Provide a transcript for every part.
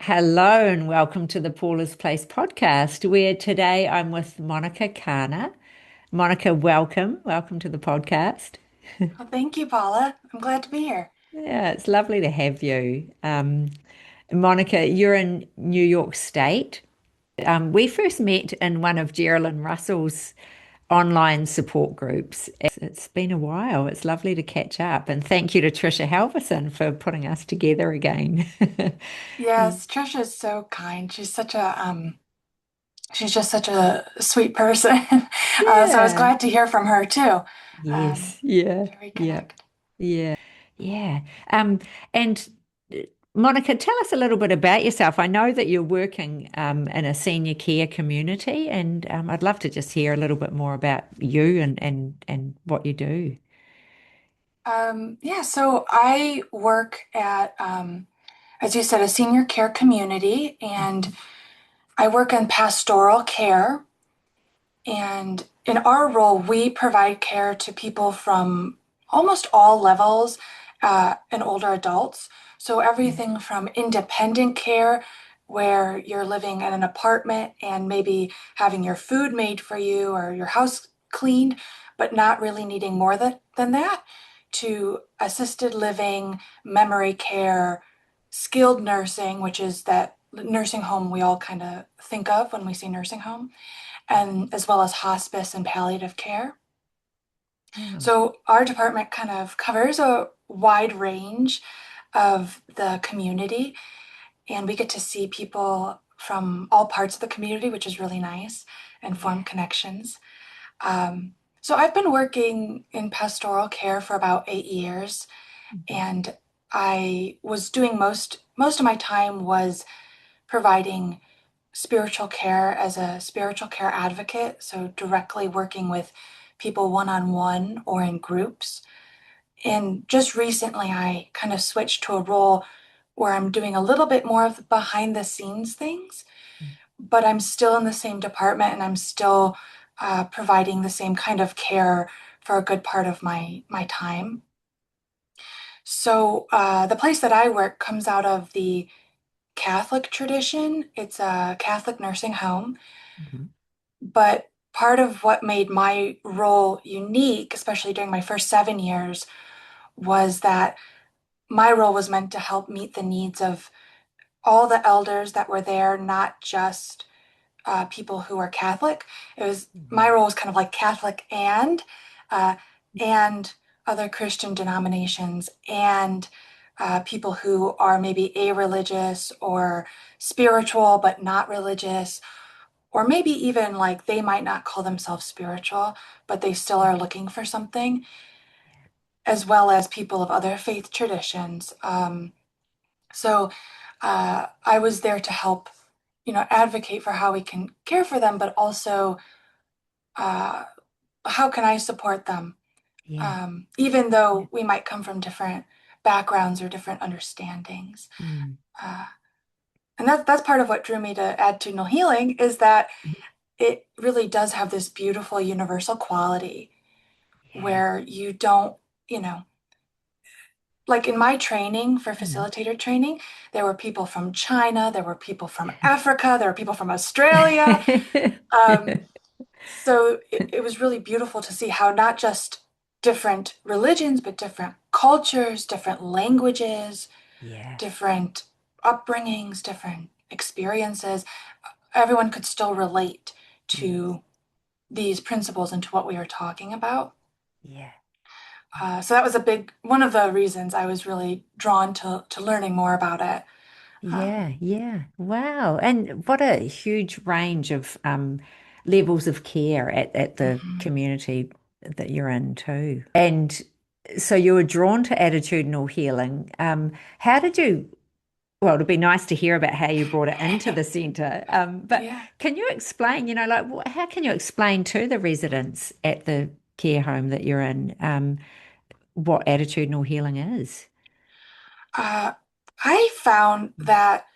Hello and welcome to the Paula's Place podcast, where today I'm with Monika Karna. Monika, welcome. Welcome to the podcast. Well, thank you, Paula. I'm glad to be here. Yeah, it's lovely to have you. Monika, you're in New York State. We first met in one of Geraldine Russell's online support groups. It's been a while. It's lovely to catch up. And thank you to Tricia Halverson for putting us together again. Yes, Trisha is so kind. She's just such a sweet person. So I was Yeah. glad to hear from her too, Yes. Yeah. to Yeah. reconnect. Yeah. Yeah. Um, and Monika, tell us a little bit about yourself. I know that you're working in a senior care community, and I'd love to just hear a little bit more about you and what you do. Yeah, so I work at, as you said, a senior care community, and I work in pastoral care. And in our role, we provide care to people from almost all levels and older adults. So everything from independent care, where you're living in an apartment and maybe having your food made for you or your house cleaned, but not really needing more than that, to assisted living, memory care, skilled nursing, which is that nursing home we all kind of think of when we see nursing home, and as well as hospice and palliative care. Wow. So our department kind of covers a wide range of the community, and we get to see people from all parts of the community, which is really nice, and form Yeah. connections. So I've been working in pastoral care for about 8 years, Mhm. and I was doing most of my time was providing spiritual care as a spiritual care advocate, so directly working with people one on one or in groups. And just recently, I kind of switched to a role where I'm doing a little bit more of the behind the scenes things, but I'm still in the same department and I'm still providing the same kind of care for a good part of my time. So the place that I work comes out of the Catholic tradition. It's a Catholic nursing home. Mhm. But part of what made my role unique, especially during my first 7 years, was that my role was meant to help meet the needs of all the elders that were there, not just people who are Catholic. It was my Mhm. role was kind of like Catholic uh, and other Christian denominations and people who are maybe a-religious or spiritual but not religious, or maybe even like they might not call themselves spiritual, but they still are looking for something, as well as people of other faith traditions. So I was there to help, advocate for how we can care for them, but also uh, how can I support them, Yeah. even Yeah. though we might come from different backgrounds or different understandings. Mm. Uh, and that's part of what drew me to attitudinal healing is that it really does have this beautiful universal quality Yeah. where you don't, you know, like in my training for Mm. facilitator training, there were people from China, there were people from Africa, there were people from Australia. Um, so it was really beautiful to see how not just different religions, but different cultures, different languages, Yeah. different upbringings, different experiences, everyone could still relate Yes. to these principles and to what we were talking about. Yeah. So that was a big one of the reasons I was really drawn to learning more about it. Yeah, Um, yeah. Wow. And what a huge range of levels of care at the mhm. community that you're in too. And so you were drawn to attitudinal healing. How did you, well, it'd be nice to hear about how you brought it into the centre. But Yeah. can you explain, like how can you explain to the residents at the care home that you're in what attitudinal healing is? Uh, I found that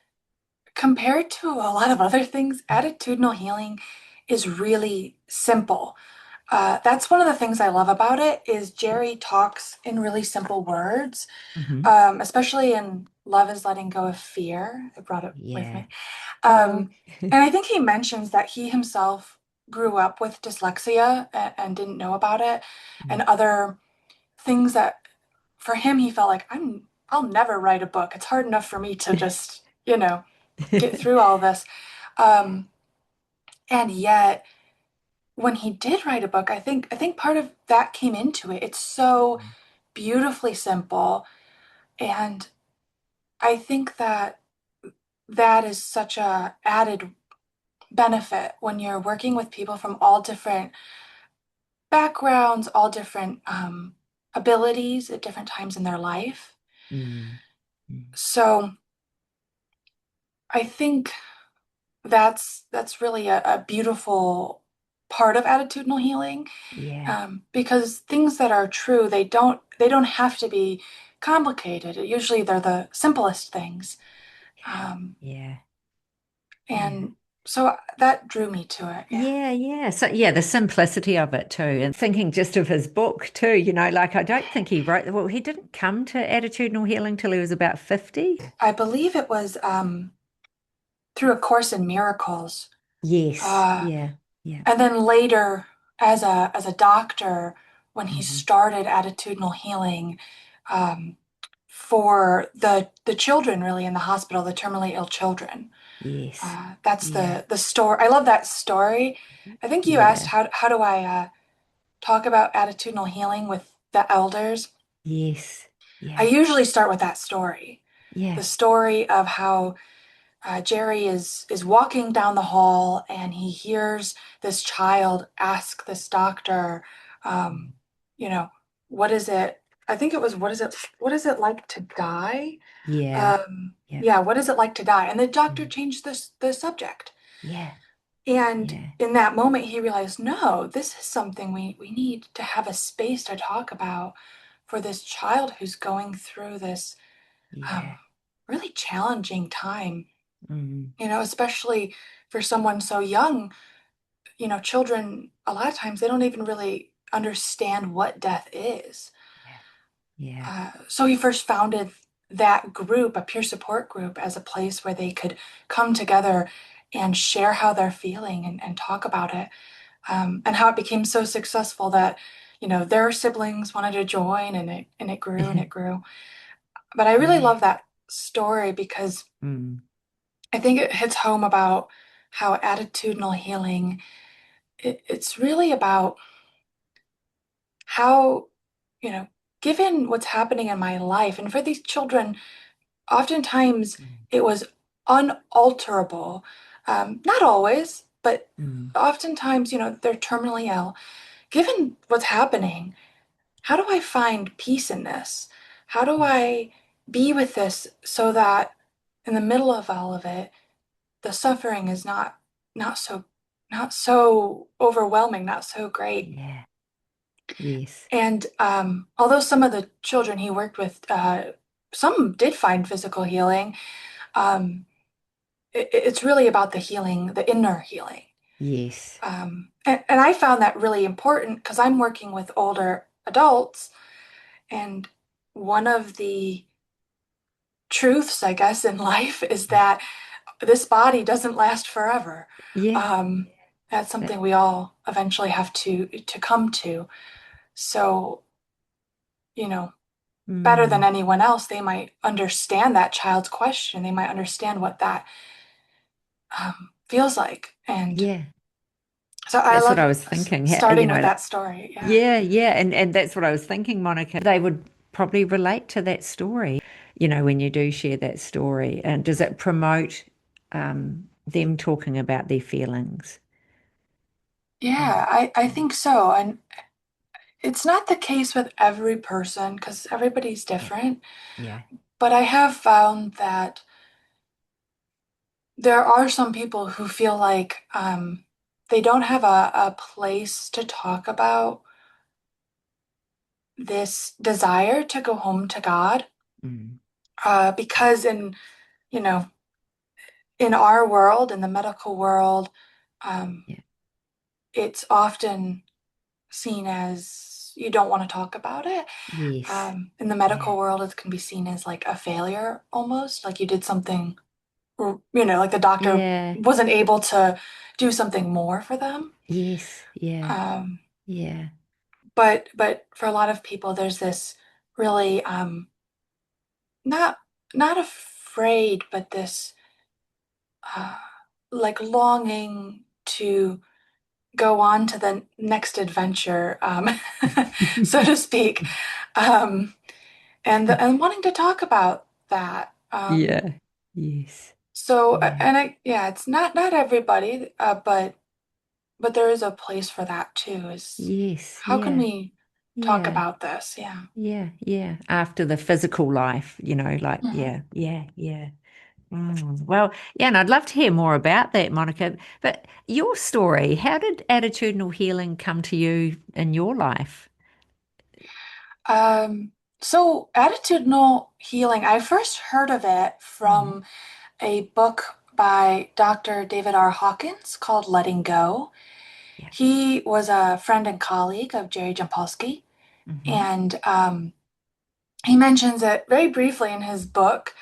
compared to a lot of other things, attitudinal healing is really simple. That's one of the things I love about it is Jerry talks in really simple words, Hmm. especially in Love is Letting Go of Fear. I brought it with Yeah. me. Oh. And I think he mentions that he himself grew up with dyslexia and didn't know about it, and other things that for him he felt like I'll never write a book. It's hard enough for me to just, get through all this. Um, and yet when he did write a book, I think part of that came into it. It's so beautifully simple, and I think that that is such a added benefit when you're working with people from all different backgrounds, all different abilities at different times in their life. Mm, mm. So I think that's really a beautiful part of attitudinal healing, Yeah. because things that are true, they don't have to be complicated. Usually they're the simplest things. Um, Yeah. Yeah. and so that drew me to it. Yeah. Yeah, yeah. So yeah, the simplicity of it too. And thinking just of his book too, like I don't think he wrote, well, he didn't come to attitudinal healing till he was about 50. I believe it was through A Course in Miracles. Yes. Uh, Yeah. Yeah. and then later, as a doctor, when he Hmm. started attitudinal healing um, for the children really in the hospital, the terminally ill children. Yes. That's Yeah. the story. I love that story. I think you asked Yeah. how do I talk about attitudinal healing with the elders. Yes. I Yeah. usually start with that story, the Yeah. story of how Jerry is walking down the hall and he hears this child ask this doctor, um, you know, what is it? I think it was what is it like to die? Yeah. Yeah. Yeah, what is it like to die? And the doctor Mm. changed the subject. Yeah. And Yeah. in that moment, he realized, no, this is something we need to have a space to talk about for this child who's going through this Yeah. um, really challenging time, Mm. especially for someone so young. Children, a lot of times, they don't even really understand what death is. Yeah. Yeah. So he first founded that group, a peer support group, as a place where they could come together and share how they're feeling and talk about it. And how it became so successful that their siblings wanted to join, and it grew and it grew. But I really Yeah. love that story because Mm. I think it hits home about how attitudinal healing, it's really about how, you know given what's happening in my life, and for these children, oftentimes Mm. it was unalterable. Not always, but Mm. oftentimes, they're terminally ill. Given what's happening, how do I find peace in this? How do Mm. I be with this so that in the middle of all of it, the suffering is not so overwhelming, not so great? Yeah. Yes. And although some of the children he worked with, some did find physical healing, um, it's really about the healing, the inner healing. Yes. And I found that really important because I'm working with older adults, and one of the truths, I guess, in life is that this body doesn't last forever. Yeah. Um, that's That, something we all eventually have to come to. So, you know, better than mm. anyone else, they might understand that child's question. They might understand what that feels like. And Yeah. so I That's what love I was thinking. starting with that story. Yeah. Yeah, yeah, and that's what I was thinking, Monica. They would probably relate to that story, when you do share that story. And does it promote them talking about their feelings? Yeah, I think so. And it's not the case with every person because everybody's Yeah, different. yeah, But I have found that there are some people who feel like they don't have a place to talk about this desire to go home to God, mm, because you know, in our world, in the medical world, um, yeah, it's often seen as, you don't want to talk about it. Yes. In the Yeah. medical world, it can be seen as like a failure almost, like you did something, like the doctor Yeah. wasn't able to do something more for them. Yes. Yeah. Um, Yeah. but for a lot of people, there's this really not not afraid, but this uh, like longing to go on to the next adventure, so to speak, um, and wanting to talk about that. Yeah. Yes. So Yeah. and yeah, it's not everybody, but there is a place for that too. Is Yes. how can Yeah. we talk Yeah. about this? Yeah. Yeah. Yeah. After the physical life, like, Mhm. yeah. Yeah. Yeah. Well, yeah, and I'd love to hear more about that, Monica. But your story, how did attitudinal healing come to you in your life? So attitudinal healing, I first heard of it Mm. from a book by Dr. David R. Hawkins called Letting Go. Yeah. He was a friend and colleague of Jerry Jampolsky, Hmm. and he mentions it very briefly in his book,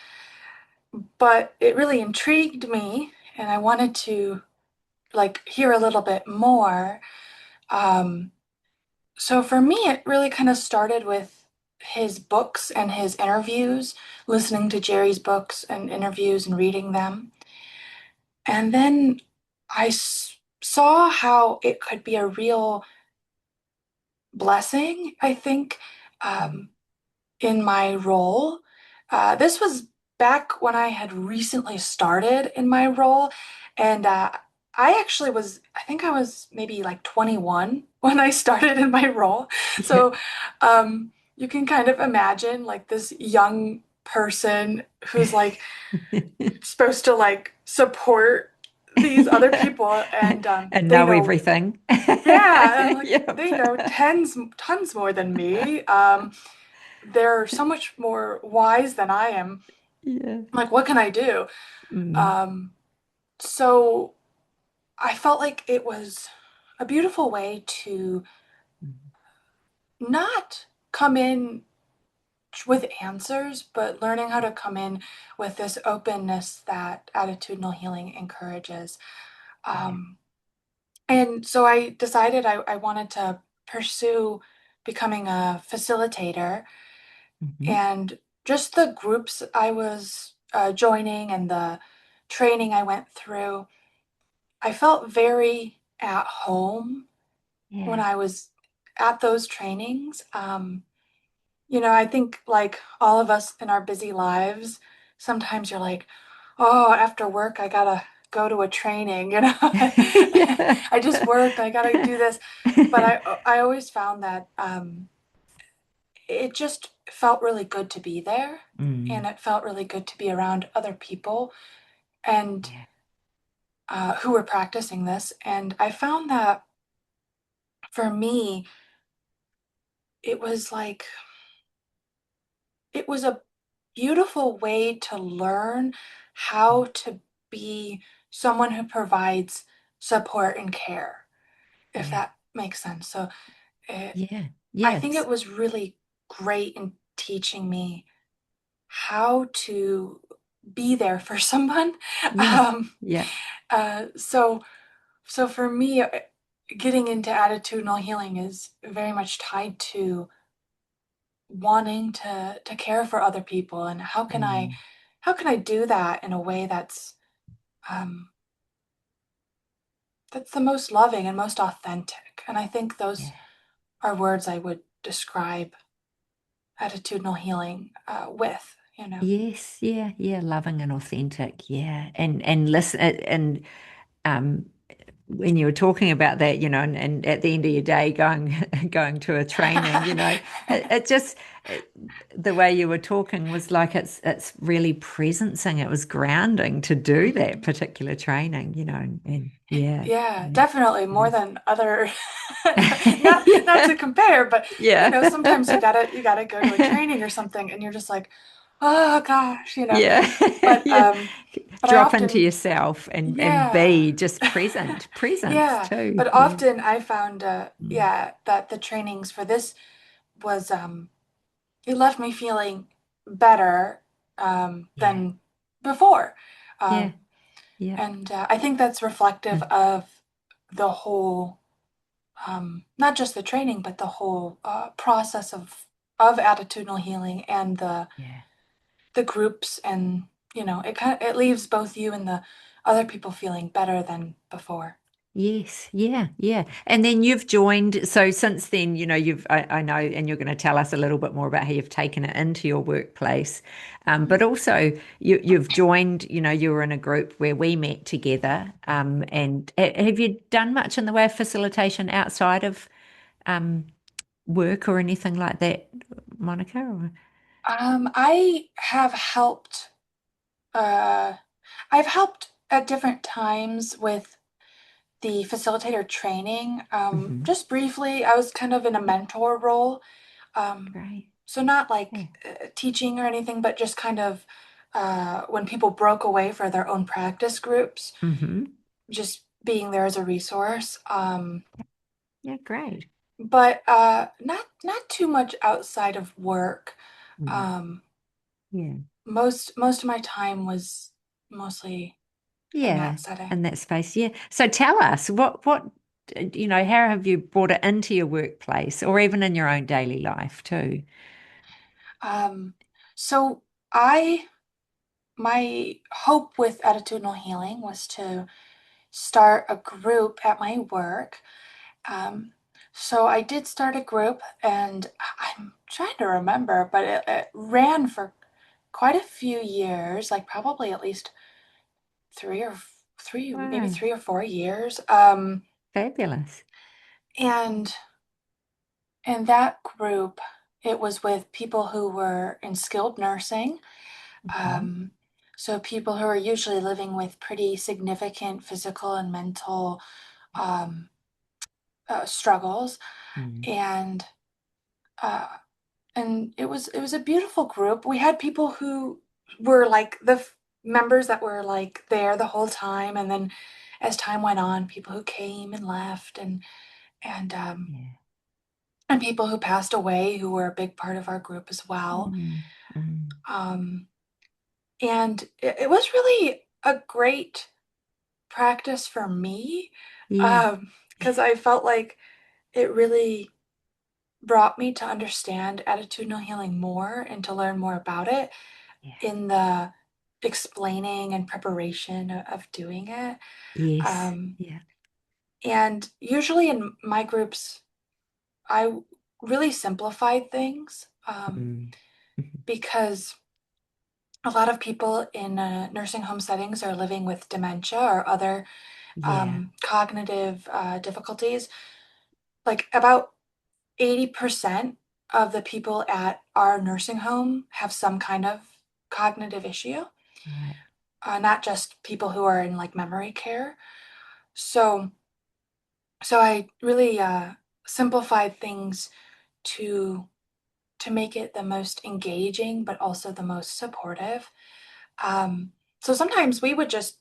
but it really intrigued me, and I wanted to like hear a little bit more. Um, so for me, it really kind of started with his books and his interviews, listening to Jerry's books and interviews and reading them. And then saw how it could be a real blessing, I think, um, in my role. This was back when I had recently started in my role, and I think I was maybe like 21 when I started in my role. Yeah. So you can kind of imagine like this young person who's like supposed to like support these other people, and And they know know, everything. yeah, and like Yep. they know tons more than me. They're so much more wise than I am. Yeah. Like, what can I do? Mm. Um, so I felt like it was a beautiful way to not come in with answers, but learning how to come in with this openness that attitudinal healing encourages. Yeah. Um, and so I decided I wanted to pursue becoming a facilitator, Hmm. and just the groups I was joining and the training I went through, I felt very at home when Yeah. I was at those trainings. I think like all of us in our busy lives, sometimes you're like, oh, after work, I gotta go to a training, Yeah. I just worked, I gotta do this. But I always found that it just felt really good to be there, and Mm. it felt really good to be around other people and Yeah. who were practicing this. And I found that for me, it was like it was a beautiful way to learn how to be someone who provides support and care, if Yeah. that makes sense. So Yeah. I think it Yes. was really great in teaching me how to be there for someone. Yeah. Um, Yeah. so for me, getting into attitudinal healing is very much tied to wanting to care for other people, and Mm. how can I do that in a way um, that's the most loving and most authentic. And I think those Yeah. are words I would describe attitudinal healing with. Yes. Yeah. Yeah. Loving and authentic. Yeah. And listen and um when you were talking about that, and at the end of your day going to a training, it just the way you were talking was like it's really presencing, it was grounding to do that Mhm. particular training, and yeah, Yeah, yeah, definitely more yeah. than other not to compare, but Yeah. sometimes you gotta go to a training or something and you're just like, oh gosh, you know. Yeah. But Yeah. but I Drop into often, yourself and yeah, be just present. Presence yeah. too. But Yeah. often I found, Mm. yeah, that the trainings for this was, it left me feeling better Yeah. than before. Yeah. Um, Yeah. and I think that's reflective Mm. of the whole, not just the training, but the whole process of attitudinal healing and Yeah. the groups, and it kind of it leaves both you and the other people feeling better than before. Yes, yeah, yeah. And then you've joined, so since then, I know, and you're going to tell us a little bit more about how you've taken it into your workplace. But also you've joined, you were in a group where we met together. And have you done much in the way of facilitation outside of um, work or anything like that, Monica? Or? I have helped. Uh, I've helped at different times with the facilitator training. Hmm. Just briefly, I was kind of in a mentor role. Um, Great. so not Yeah. like teaching or anything, but just kind of when people broke away for their own practice groups, Hmm. just being there as a resource. Yeah, great. But not too much outside of work. Mm. Um, Yeah. most of my time was mostly in Yeah, that setting. in that space. Yeah. So tell us what how have you brought it into your workplace or even in your own daily life too? Um, so I my hope with attitudinal healing was to start a group at my work. Um, so I did start a group, and I'm trying to remember, but it ran for quite a few years, like probably at least maybe Wow, 3 or 4 years. fabulous. And in that group, it was with people who were in skilled nursing. Mhm. Um, so people who are usually living with pretty significant physical and mental um, struggles, Mm. and uh, it was a beautiful group. We had people who were like members that were like there the whole time, and then as time went on, people who came and left, and um, Yeah. and people who passed away who were a big part of our group as well. Mm. Mm. Um, and it was really a great practice for me, Yeah. because I felt like it really brought me to understand attitudinal healing more and to learn more about it Yeah. in the explaining and preparation of doing it. Yes. Um, Yeah. and usually in my groups, I really simplified things, Mm. Mhm. because a lot of people in nursing home settings are living with dementia or other Yeah. cognitive difficulties. Like about 80% of the people at our nursing home have some kind of cognitive issue, Right. not just people who are in like memory care. So, so I really simplified things to to make it the most engaging, but also the most supportive. So sometimes we would just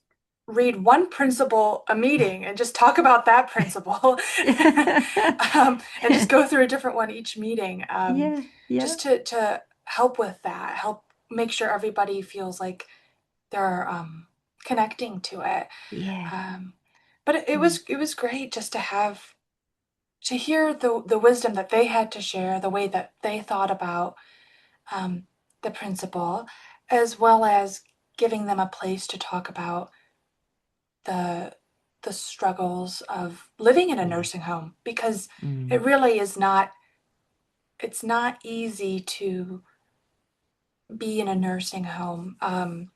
read one principle a meeting and just talk about that principle, and just go through a different one each meeting, Yeah. Yeah. just to help with that, help make sure everybody feels like they're connecting to it. Yeah. Um, but it Mm. was it was great just to hear the wisdom that they had to share, the way that they thought about um, the principle, as well as giving them a place to talk about the the struggles of living in a Yeah. nursing home, because it Mm. really is not it's not easy to be in a nursing home, Mm.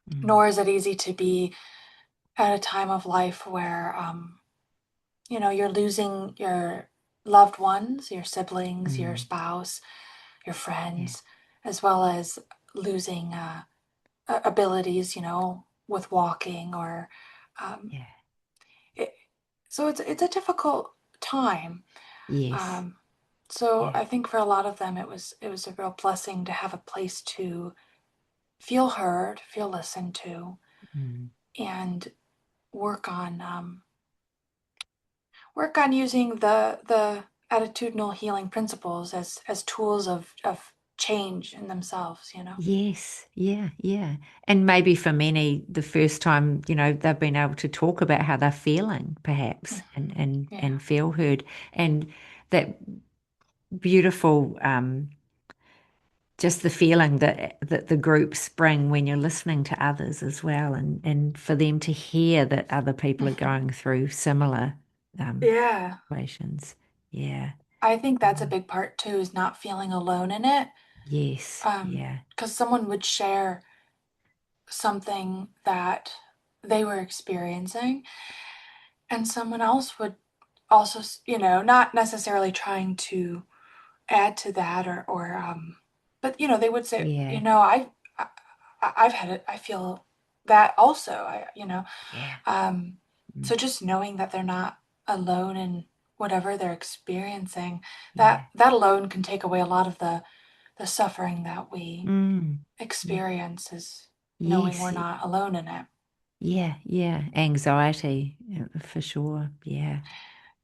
nor is it easy to be at a time of life where you're losing your loved ones, your siblings, your Mm. spouse, your Yeah. friends, as well as losing abilities, with walking or um, Yeah. it, so it's a difficult time. Yes. Um, so Yeah. I think for a lot of them, it was a real blessing to have a place to feel heard, feel listened to, Mm. and work on using the attitudinal healing principles as tools of change in themselves, you know. Yes, yeah, yeah. And maybe for many, the first time, they've been able to talk about how they're feeling, perhaps, and Mhm. and Yeah. and feel heard. And that beautiful, just the feeling that the groups bring when you're listening to others as well, and for them to hear that other people are going Mhm. through similar Yeah. situations. Yeah. I think that's a Mm. big part too, is not feeling alone in it. Yes. Yeah. Because someone would share something that they were experiencing, and someone else would also, not necessarily trying to add to that, but they would say, Yeah. I, I've had it. I feel that also. Yeah. Um, Mm. so just knowing that they're not alone in whatever they're experiencing, Yeah. that alone can take away a lot of the suffering that we Mm. Mm. experience, is knowing we're Yes. not alone in it. Yeah. Yeah. Anxiety, for sure. Yeah.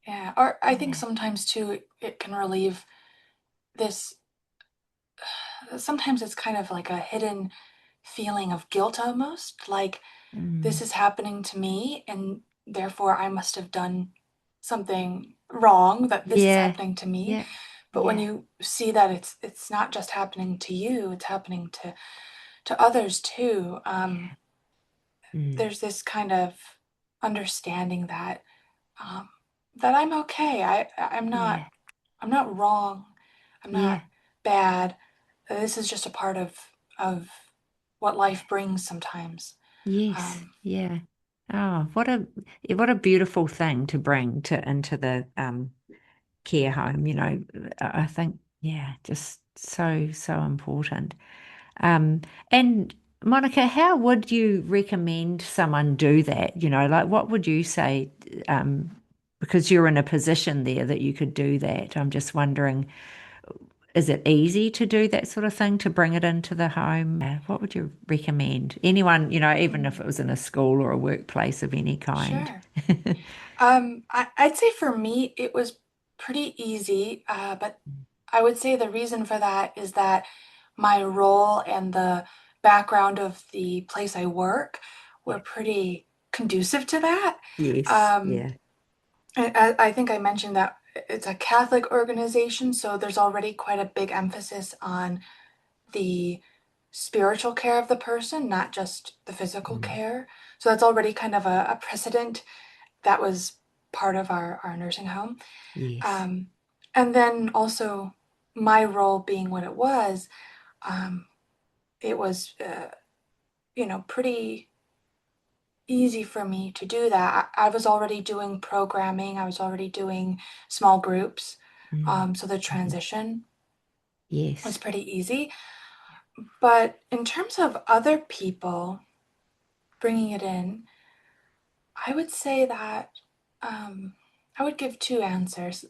Yeah. Or I think Yeah. sometimes too, it can relieve this. Sometimes it's kind of like a hidden feeling of guilt almost, like this Mm. is happening to me and therefore I must have done something wrong, that this is Yeah. happening to me. Yeah. But when Yeah. you see that it's not just happening to you, it's happening to others too, Yeah. Mm. there's this kind of understanding that um, that I'm okay. Yeah. I'm not wrong. I'm Yeah. not bad. This is just a part of what life brings sometimes. Yes. Um, Yeah. Oh, what a beautiful thing to bring to into the care home, I think, yeah, just so, so important. Um, and Monica, how would you recommend someone do that? Like what would you say? Because you're in a position there that you could do that. I'm just wondering, is it easy to do that sort of thing, to bring it into the home? What would you recommend? Anyone, even if it was in a school or a workplace of any kind. sure. I'd say for me, it was pretty easy, but I would say the reason for that is that my role and the background of the place I work were Yeah. pretty conducive to that. Yes. Um, Yeah. I think I mentioned that it's a Catholic organization, so there's already quite a big emphasis on the spiritual care of the person, not just the physical Mm. care. So that's already kind of a precedent that was part of our nursing home. Yes. Um, and then also my role being what um, it was, pretty easy for me to do that. I was already doing programming, I was already doing small groups. Mm. So the Mhm. transition was Yes. pretty easy. But in terms of other people bringing it in, I would say that um, I would give two answers.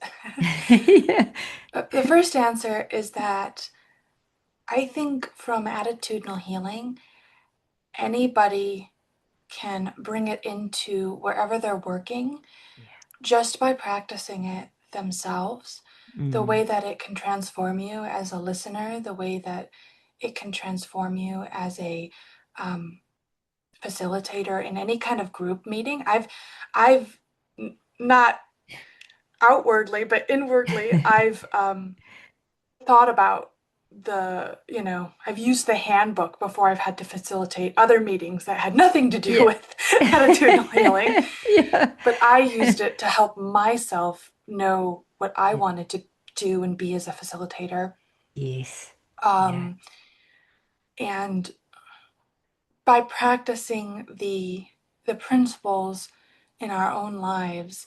Yeah. The first answer is that I think from attitudinal healing, anybody can bring it into wherever they're working Yeah. just by practicing it themselves. The Mm. way that it can transform you as a listener, the way that it can transform you as a um, facilitator in any kind of group meeting. I've not outwardly, but inwardly, I've thought about I've used the handbook before I've had to facilitate other meetings that had nothing to do Yeah. with attitudinal healing, Yeah. but I used it to help myself know what I wanted to do and be as a facilitator. Yes. Yeah. Um, and by practicing the principles in our own lives,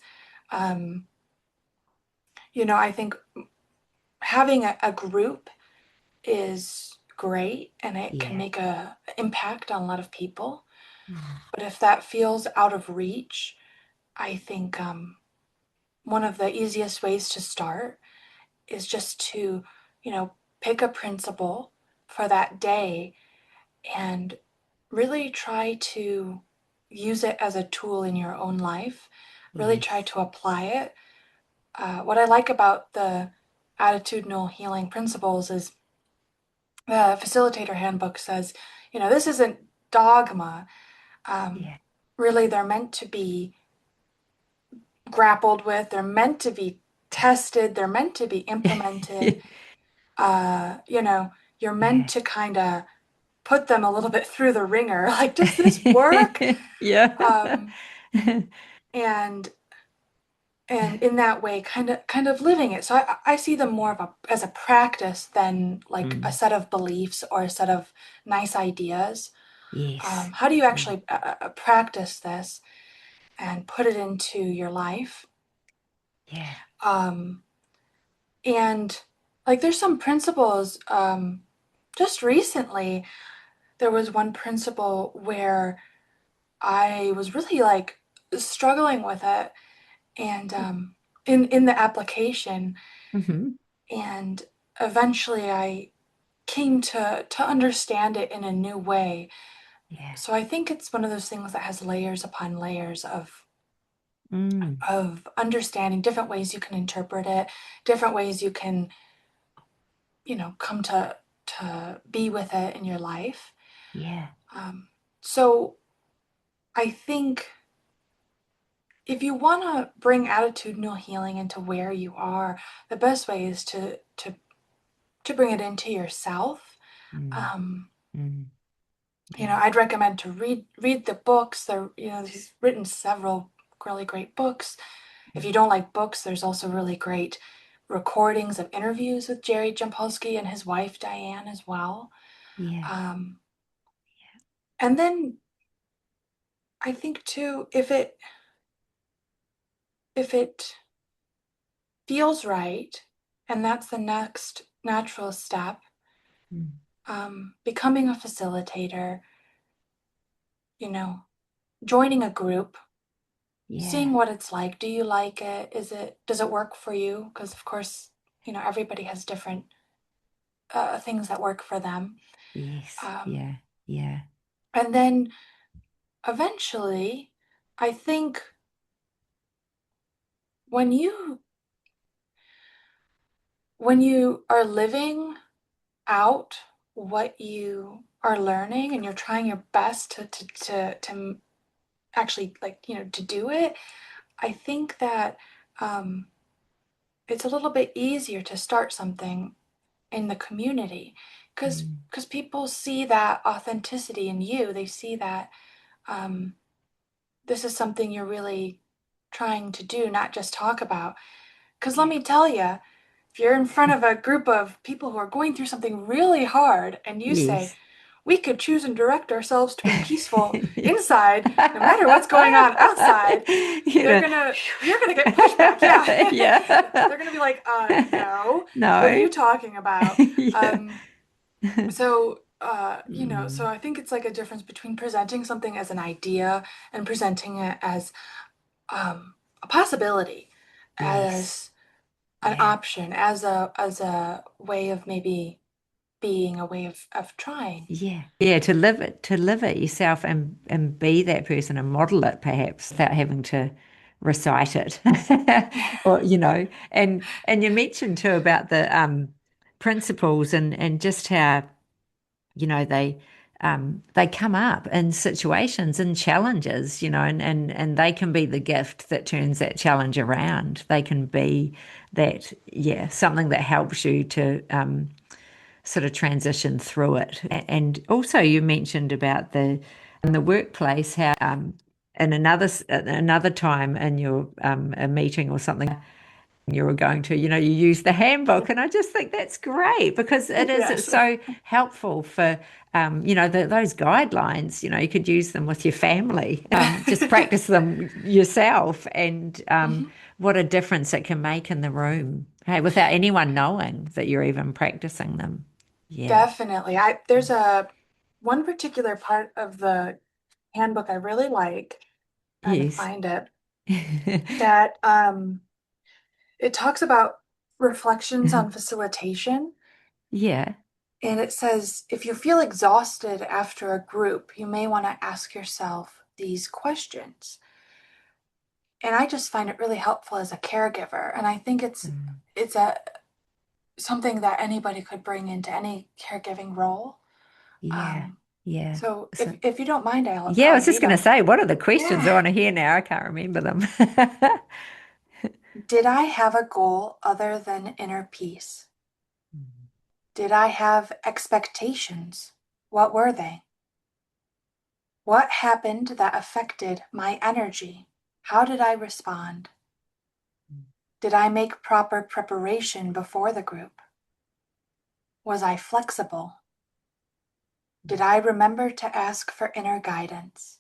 um, I think having a group is great and it can Yeah. make a impact on a lot of people. Mm. But if that feels out of reach, I think one of the easiest ways to start is just to, pick a principle for that day and really try to use it as a tool in your own life. Really try Yes. to apply it. What I like about the attitudinal healing principles is the facilitator handbook says, this isn't dogma. Um, Yeah. Really, they're meant to be grappled with, they're meant to be tested, they're meant to be implemented. You're meant Yeah. to kind of put them a little bit through the ringer. Like, does this work? Yeah. Um, and and in that way, kind of living it. So I see them more of as a practice than like a Mm. set of beliefs or a set of nice ideas. Yes. How do you Yeah. actually practice this and put it into your life? Yeah. Um, and like, there's some principles. Just recently, there was one principle where I was really like struggling with it, and in the application, Hmm. and eventually I came to understand it in a new way. Yeah. So I think it's one of those things that has layers upon layers Mm. of understanding, different ways you can interpret it, different ways you can, come to be with it in your life. Yeah. So I think if you want to bring attitudinal healing into where you are, the best way is to bring it into yourself. Mm. Um, Mm. Yeah. I'd recommend to read the books. He's written several really great books. If you don't like books, there's also really great recordings of interviews with Jerry Jampolsky and his wife Diane as well. Yeah. Um, and then I think too, if it feels right, and that's the next natural step, Mm. becoming a facilitator, you know, joining a group, seeing Yeah. what it's like. Do you like it? Does it work for you? Because of course, everybody has different things that work for them. Yes. Um, Yeah. Yeah. and then eventually, I think when you when you are living out what you are learning and you're trying your best to actually, like, to do it, I think that um, it's a little bit easier to start something in the community, because Mm. people see that authenticity in you. They see that um, this is something you're really trying to do, not just talk about. Because let Yeah. me tell you, if you're in front of a group of people who are going through something really hard and you say, Yes. we could choose and direct ourselves to be peaceful inside, no matter what's going on outside, You know. you're gonna get pushback. Yeah. Yeah. They're gonna be like, no, what are No. you talking about? Yeah. So I think it's like a difference between presenting something as an idea and presenting it as a possibility, Yes. as an Yeah. option, as a way of maybe being, a way of trying. Yeah. Yeah, to live it yourself and be that person and model it perhaps without having to recite it. Or, and you mentioned too about the principles and just how, they come up in situations and challenges, and they can be the gift that turns that challenge around. They can be that, yeah, something that helps you to sort of transition through it. And also, you mentioned about the in the workplace how in another time in your a meeting or something you were going to, you use the handbook, and I just think that's great because it's Yes. so helpful for those guidelines. You could use them with your family, just practice them yourself, and Mhm. what a difference it can make in the room. Hey, without anyone knowing that you're even practicing them. Yeah. Definitely. There's a one particular part of the handbook I really like, trying to Yes. find it, that it talks about reflections on facilitation. Yeah. And it says, if you feel exhausted after a group, you may want to ask yourself these questions. And I just find it really helpful as a caregiver. And I think Mm. it's a something that anybody could bring into any caregiving role. Yeah, Um, yeah. so So, if you don't mind, yeah, I I'll was just read going to them. say, what are the questions I Yeah. want to hear now? I can't remember them. Did I have a goal other than inner peace? Did I have expectations? What were they? What happened that affected my energy? How did I respond? Did I make proper preparation before the group? Was I flexible? Did I remember to ask for inner guidance?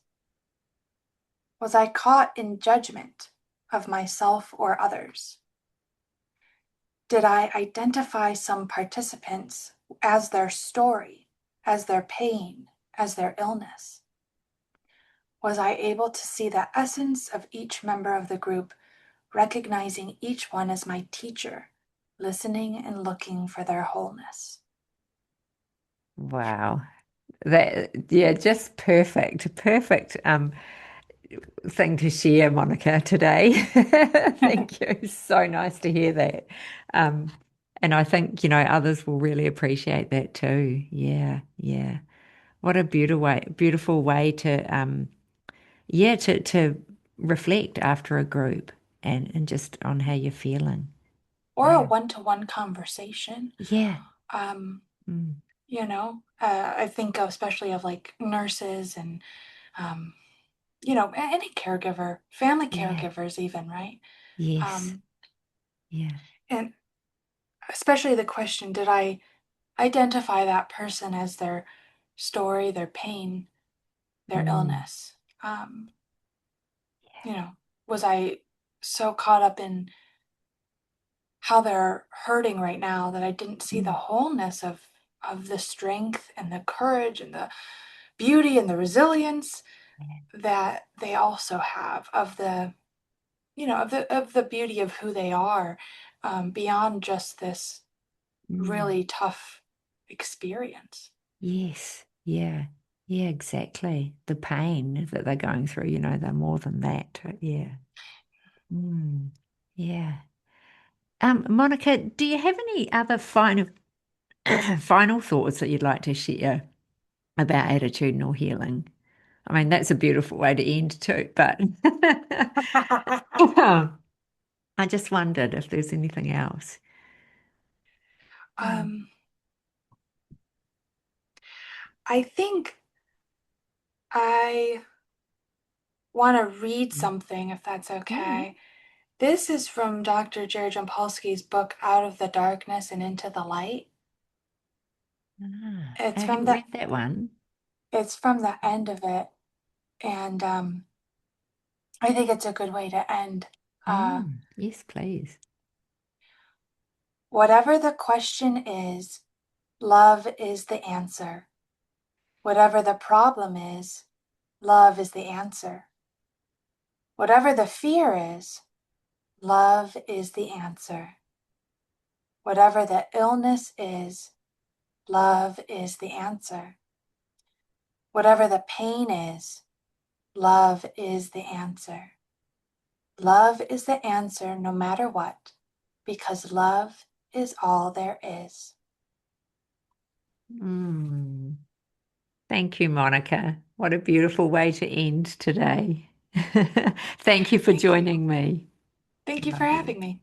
Was I caught in judgment of myself or others? Did I identify some participants as their story, as their pain, as their illness? Was I able to see the essence of each member of the group, recognizing each one as my teacher, listening and looking for their wholeness? Wow. That, yeah, just perfect, perfect thing to share, Monica, today. Thank you. So nice to hear that. Um, and I think, others will really appreciate that too. Yeah, yeah. What a beautiful way to yeah, to reflect after a group and just on how you're feeling. Or a Yeah. one-to-one conversation. Yeah. Um, Mm. I think especially of like nurses and um, any caregiver, family Yeah. caregivers even, right? Yes. Um, Yeah. and especially the question, did I identify that person as their story, their pain, their Mm. illness? Um, you know, was I so caught up in how they're hurting right now that I didn't see the Mm. wholeness of the strength and the courage and the beauty and the resilience that they also have of the of the beauty of who they are, beyond just this Mm. really tough experience. Yes. Yeah. Yeah, exactly. The pain that they're going through, they're more than that. Yeah. Mm. Yeah. Monica, do you have any other final final thoughts that you'd like to share about attitudinal healing? I mean, that's a beautiful way to end too, but I just wondered if there's anything else. Mm. um, I think I want to read something, if that's Mm. okay. This is from Dr. Jerry Jampolsky's book, Out of the Darkness and Into the Light. Ah, I It's from haven't the read that one. it's from the end of it, and I think it's a good way to end. Uh, Yes, please. Whatever the question is, love is the answer. Whatever the problem is, love is the answer. Whatever the fear is, love is the answer. Whatever the illness is, love is the answer. Whatever the pain is, love is the answer. Love is the answer no matter what, because love is all there is. Mm. Thank you, Monica. What a beautiful way to end today. Thank you for Thank you. joining me. Thank you for Lovely. having me.